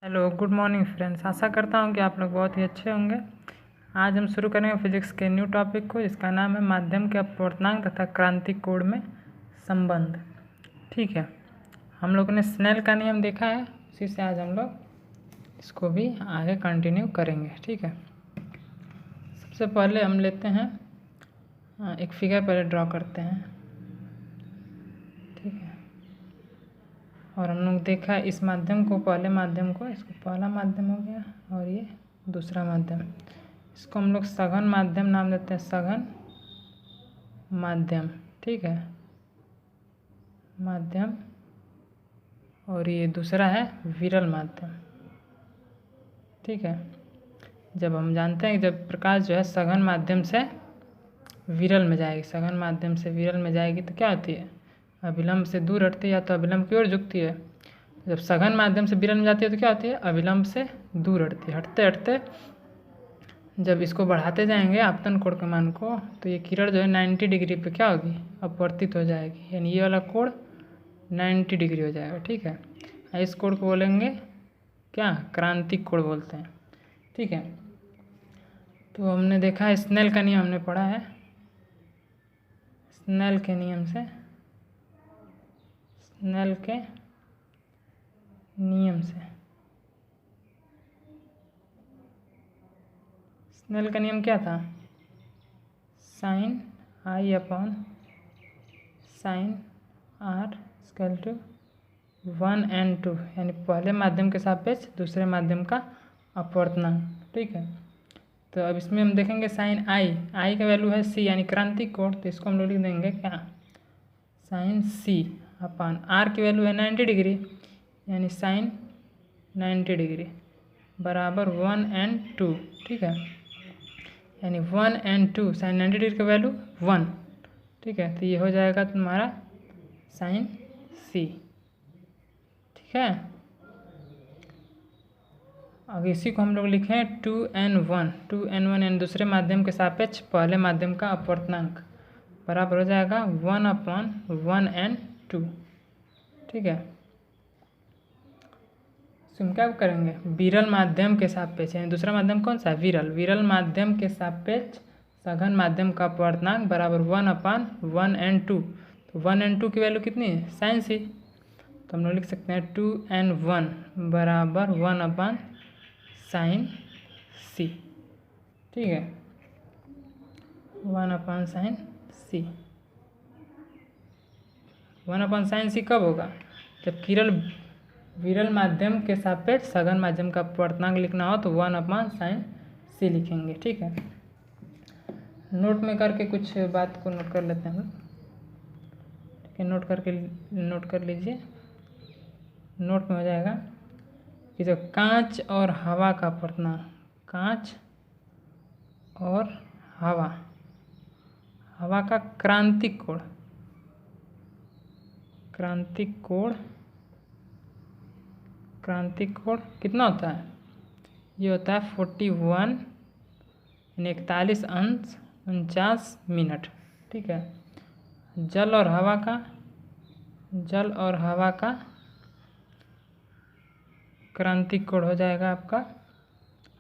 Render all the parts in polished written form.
Hello, good morning friends. आशा करता हूँ कि आप लोग बहुत ही अच्छे होंगे। आज हम शुरू करेंगे फिजिक्स के न्यू टॉपिक को, जिसका नाम है माध्यम के अपवर्तनांक तथा क्रांतिक कोण में संबंध। ठीक है, हम लोगों ने स्नेल का नियम देखा है, उसी से आज हम लोग इसको भी आगे कंटिन्यू करेंगे। ठीक है, सबसे पहले हम लेते हैं एक फिगर पहले ड्रॉ करते हैं। ठीक है, और हम लोग देखा इस माध्यम को, पहले माध्यम को, इसको पहला माध्यम हो गया और ये दूसरा माध्यम। इसको हम लोग सघन माध्यम नाम देते हैं, सघन माध्यम। ठीक है, माध्यम। और ये दूसरा है विरल माध्यम। ठीक है, जब हम जानते हैं कि जब प्रकाश जो है सघन माध्यम से विरल में जाएगी, सघन माध्यम से विरल में जाएगी तो क्या होती है, अभिलंब से दूर हटती है या तो अभिलंब की ओर झुकती है। जब सघन माध्यम से विरल में जाती है तो क्या होती है, अभिलंब से दूर हटती है। हटते हटते जब इसको बढ़ाते जाएंगे आपतन कोण के मान को, तो ये किरण जो है 90 डिग्री पे क्या होगी, अपवर्तित हो जाएगी, यानी ये वाला कोण 90 डिग्री हो जाएगा। ठीक है, इस कोण को बोलेंगे क्या, क्रांतिक कोण बोलते हैं। ठीक है, तो हमने देखा है स्नेल का नियम हमने पढ़ा है। स्नेल के नियम से, स्नेल के नियम से, स्नेल का नियम क्या था, sine I upon sine R equal to 1 and 2, यानी पहले माध्यम के सापेक्ष दूसरे माध्यम का अपवर्तनांक। ठीक है, तो अब इसमें हम देखेंगे साइन आई का वैल्यू है सी, यानी क्रांतिक कोण, तो इसको हम लोग लिख देंगे क्या, साइन सी अपॉन आर की वैल्यू है 90 डिग्री, यानी साइन 90 डिग्री बराबर 1 and 2। ठीक है, यानी 1 and 2, साइन 90 डिग्री का वैल्यू 1। ठीक है, तो ये हो जाएगा तुम्हारा साइन सी। ठीक है, अब इसी को हम लोग लिखें 2n1, 2n1 यानी दूसरे माध्यम के सापेक्ष पहले माध्यम का अपवर्तनांक बराबर हो जाएगा 1/1 and 2। ठीक है, हम क्या करेंगे, विरल माध्यम के सापेक्ष, यानी दूसरा माध्यम कौन सा है, विरल, विरल माध्यम के सापेक्ष सघन माध्यम का अपवर्तनांक बराबर 1/1 and 2। तो 1 and 2 की वैल्यू कितनी है, साइन सी, तो हम लोग लिख सकते हैं 2n1 बराबर 1 साइन सी। ठीक है, 1 साइन सी। 1 साइन सी कब होगा, जब किरण विरल माध्यम के सापेक्ष सघन माध्यम का अपवर्तनांक लिखना हो तो 1 साइन सी लिखेंगे। ठीक है, नोट में करके कुछ बात को नोट कर लेते हैं। ठीक है, नोट कर लीजिए। नोट में हो जाएगा कि जो कांच और हवा का अपवर्तनांक, कांच और हवा का क्रांतिक कोण, क्रांतिक कोण कितना होता है, ये होता है 41 यानी 41°49'। ठीक है, जल और हवा का क्रांतिक कोण हो जाएगा आपका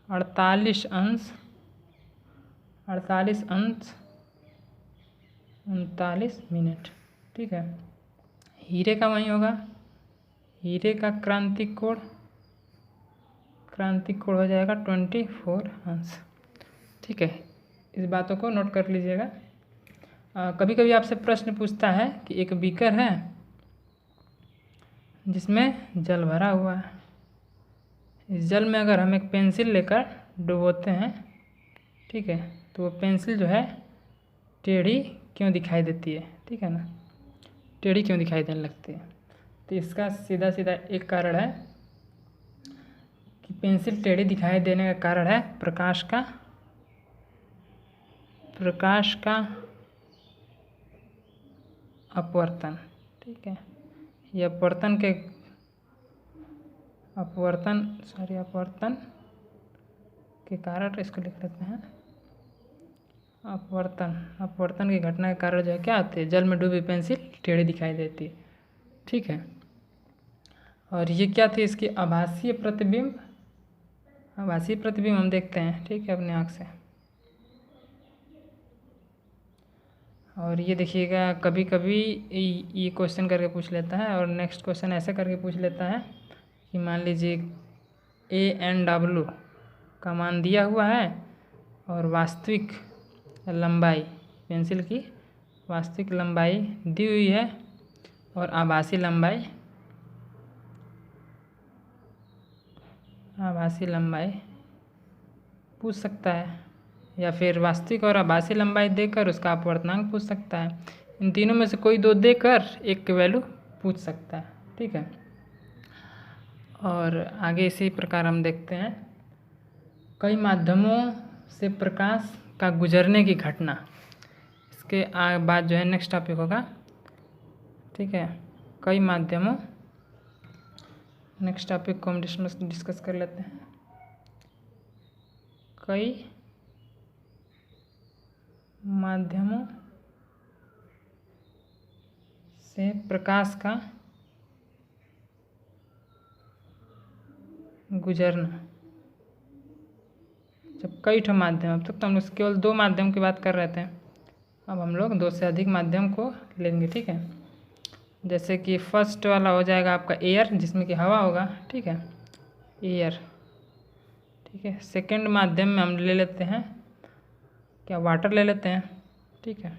48°39'। ठीक है, हीरे का वही होगा, हीरे का क्रांतिक कोण हो जाएगा 24°। ठीक है, इस बातों को नोट कर लीजिएगा। कभी कभी आपसे प्रश्न पूछता है कि एक बीकर है जिसमें जल भरा हुआ है, इस जल में अगर हम एक पेंसिल लेकर डुबोते हैं, ठीक है, तो वो पेंसिल जो है टेढ़ी क्यों दिखाई देती है, ठीक है ना, टेढ़ी क्यों दिखाई देने लगती है। तो इसका सीधा सीधा एक कारण है कि पेंसिल टेढ़ी दिखाई देने का कारण है प्रकाश का अपवर्तन। ठीक है, ये अपवर्तन के कारण इसको लिख लेते हैं अपवर्तन की घटना के कारण जो है क्या होती है, जल में डूबी पेंसिल टेढ़ी दिखाई देती है। ठीक है, और ये क्या थी, इसकी आभासीय प्रतिबिंब हम देखते हैं, ठीक है, अपने आँख से। और ये देखिएगा कभी कभी ये क्वेश्चन करके पूछ लेता है, और नेक्स्ट क्वेश्चन ऐसे करके पूछ लेता है कि मान लीजिए ANW का मान दिया हुआ है और वास्तविक लंबाई, पेंसिल की वास्तविक लंबाई दी हुई है और आभासी लंबाई पूछ सकता है, या फिर वास्तविक और आभासी लंबाई देकर उसका अपवर्तनांक पूछ सकता है। इन तीनों में से कोई दो देकर एक की वैल्यू पूछ सकता है। ठीक है, और आगे इसी प्रकार हम देखते हैं कई माध्यमों से प्रकाश का गुजरने की घटना। इसके बाद जो है नेक्स्ट टॉपिक होगा। ठीक है, कई माध्यमों, नेक्स्ट टॉपिक को हम डिस्कस कर लेते हैं। कई माध्यमों से प्रकाश का गुजरना। जब कई ठो माध्यम, अब तक तो हम लोग केवल 2 माध्यम की बात कर रहे थे, अब हम लोग 2 से अधिक माध्यम को लेंगे। ठीक है, जैसे कि फर्स्ट वाला हो जाएगा आपका एयर, जिसमें कि हवा होगा। ठीक है, एयर। ठीक है, सेकंड माध्यम में हम ले लेते हैं क्या, वाटर ले लेते हैं। ठीक है,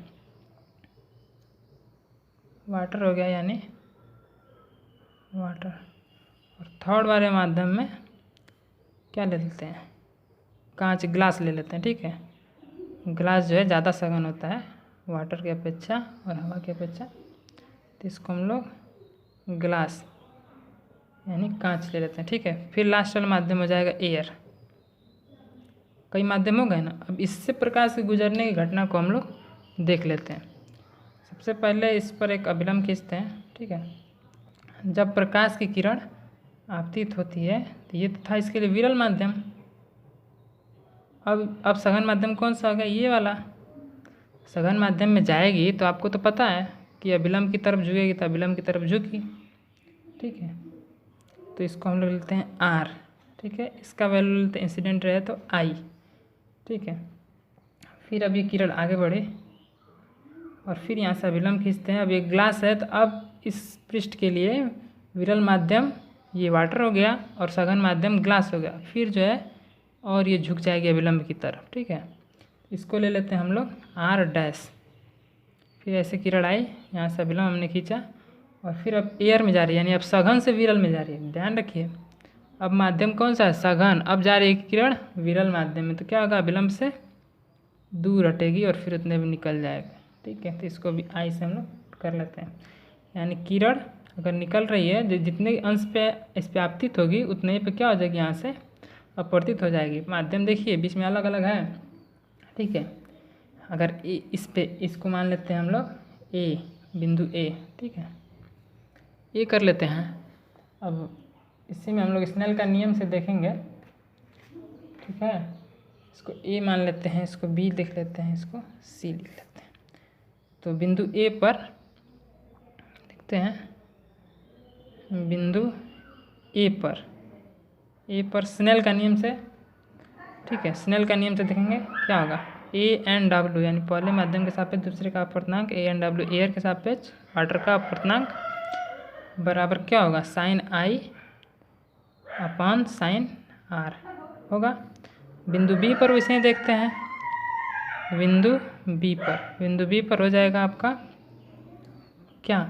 वाटर हो गया, यानी वाटर। और थर्ड वाले माध्यम में क्या ले लेते हैं, कांच, ग्लास ले लेते हैं। ठीक है, ग्लास जो है ज़्यादा सघन होता है वाटर की अपेक्षा और हवा की अपेक्षा, तो इसको हम लोग ग्लास यानी कांच ले लेते हैं। ठीक है, फिर लास्ट वाला माध्यम हो जाएगा एयर। कई माध्यम हो गए ना, अब इससे प्रकाश के गुजरने की घटना को हम लोग देख लेते हैं। सबसे पहले इस पर एक अभिलंब खींचते हैं। ठीक है, जब प्रकाश की किरण आपतित होती है, तो ये था इसके लिए विरल माध्यम। अब सघन माध्यम कौन सा हो गया, ये वाला। सघन माध्यम में जाएगी तो आपको तो पता है कि अभिलंब की तरफ झुकेगी, तो अभिलंब की तरफ झुकी। ठीक है, तो इसको हम लोग लेते हैं R। ठीक है, इसका वैल्यू लेते हैं, इंसिडेंट रहे तो I। ठीक है, फिर अब ये किरण आगे बढ़े और फिर यहाँ से अभिलंब खींचते हैं। अब ये ग्लास है, तो अब इस पृष्ठ के लिए विरल माध्यम ये वाटर हो गया और सघन माध्यम ग्लास हो गया। फिर जो है और ये झुक जाएगी अभिलंब की तरफ। ठीक है, इसको ले लेते हैं हम लोग R'। फिर ऐसे किरण आई, यहाँ से अभिलंब हमने खींचा और फिर अब एयर में जा रही है, यानी अब सघन से विरल में जा रही है। ध्यान रखिए, अब माध्यम कौन सा है, सघन। अब जा रही है किरण विरल माध्यम में, तो क्या होगा, अभिलंब से दूर हटेगी और फिर उतने में निकल जाएगा। ठीक है, तो इसको भी I से हम लोग कर लेते हैं, यानी किरण अगर निकल रही है, जो जितने अंश पे इस पर आपतित होगी उतने ही पे क्या हो जाएगी, यहाँ से अपवर्तित हो जाएगी। माध्यम देखिए बीच में अलग अलग है। ठीक है, अगर इस पे इसको मान लेते हैं हम लोग A, बिंदु A। ठीक है, ये कर लेते हैं। अब इसी में हम लोग स्नेल का नियम से देखेंगे। ठीक है, इसको A मान लेते हैं, इसको B लिख लेते हैं, इसको C लिख लेते हैं। तो बिंदु A पर देखते हैं, बिंदु A पर स्नेल का नियम से, ठीक है, स्नेल का नियम से देखेंगे क्या होगा, ANW यानी पहले माध्यम के सापेक्ष दूसरे का अपवर्तनांक, ANW एयर के सापेक्ष वाटर का अपवर्तनांक बराबर क्या होगा, sine I upon sine R होगा। बिंदु B पर वैसे ही देखते हैं, बिंदु B पर हो जाएगा आपका क्या,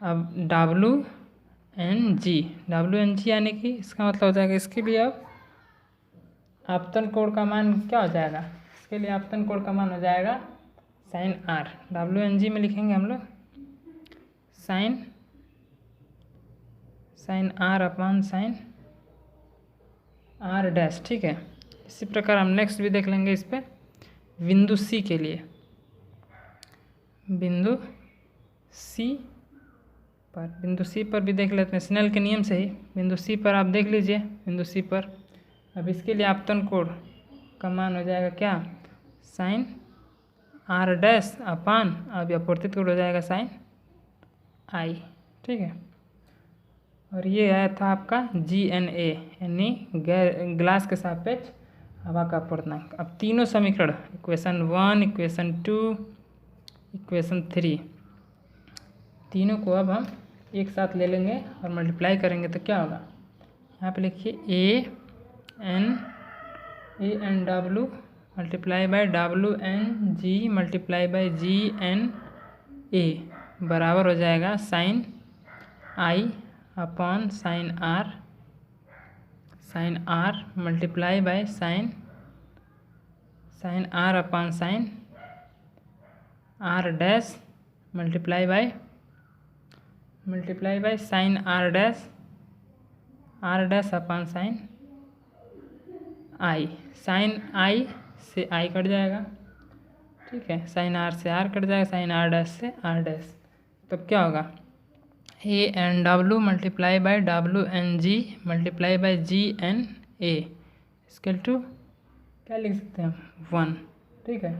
अब WNG यानी कि इसका मतलब हो जाएगा, इसके लिए अब आपतन कोण का मान क्या हो जाएगा, इसके लिए आपतन कोण का मान हो जाएगा साइन R। WNG में लिखेंगे हम लोग sine R upon sine R'। ठीक है, इसी प्रकार हम नेक्स्ट भी देख लेंगे इस पर। बिंदु C के लिए, बिंदु C पर भी देख लेते हैं स्नेल के नियम से ही। बिंदु C पर आप देख लीजिए, बिंदु C पर अब इसके लिए आपतन कोण का मान हो जाएगा क्या, साइन आर डैश अपान, अब अपवर्तित हो जाएगा साइन आई, ठीक है। और ये आया था आपका GNA यानी ग्लास के सापेक्ष हवा का अपवर्तनांक। अब तीनों समीकरण इक्वेशन 1, इक्वेशन 2, इक्वेशन 3 तीनों को अब हम एक साथ ले लेंगे और मल्टीप्लाई करेंगे तो क्या होगा, यहाँ पे लिखिए ANW multiply by WNG multiply by GNA बराबर हो जाएगा sine I upon sine r multiply by sine r upon sine r dash multiply by sine r dash upon sine i से आई कट जाएगा, ठीक है। साइन आर से r cut जाएगा, sine r dash से आर डैश, तब क्या होगा ANW multiply by WNG multiply by GNA equal to क्या लिख सकते हैं 1, ठीक है।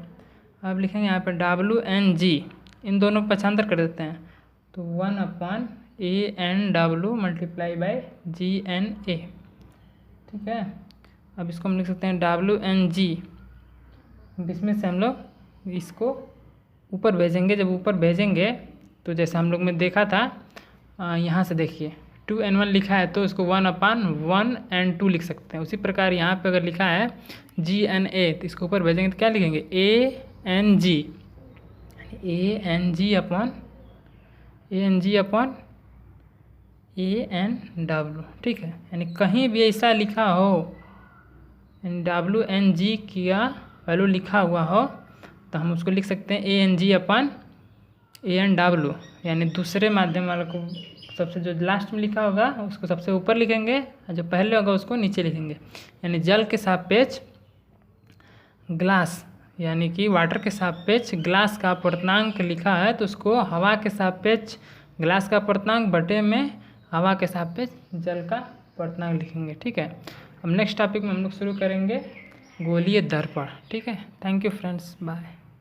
अब लिखेंगे यहाँ पर WNG, इन दोनों को पक्षांतर कर देते हैं तो 1 upon ANW multiply by GNA, ठीक है। अब इसको हम लिख सकते हैं WNG, इसमें से हम लोग इसको ऊपर भेजेंगे, जब ऊपर भेजेंगे तो जैसे हम लोग में देखा था यहाँ से देखिए 2N1 लिखा है तो इसको 1 अपान 1N2 लिख सकते हैं। उसी प्रकार यहाँ पे अगर लिखा है GNA तो इसको ऊपर भेजेंगे तो क्या लिखेंगे ANG अपॉन ANW, ठीक है। यानी कहीं भी ऐसा लिखा हो WNG का वैल्यू लिखा हुआ हो तो हम उसको लिख सकते हैं ANG अपॉन ANW, यानी दूसरे माध्यम वाले को सबसे जो लास्ट में लिखा होगा उसको सबसे ऊपर लिखेंगे और जो पहले होगा उसको नीचे लिखेंगे। यानी जल के सापेक्ष ग्लास यानी कि वाटर के सापेक्ष ग्लास का अपवर्तनांक लिखा है तो उसको हवा के सापेक्ष ग्लास का अपवर्तनांक बटे में हवा के सापेक्ष जल का अपवर्तनांक लिखेंगे, ठीक है। अब नेक्स्ट टॉपिक में हम लोग शुरू करेंगे गोलीय दर्पण, ठीक है। Thank you friends, bye.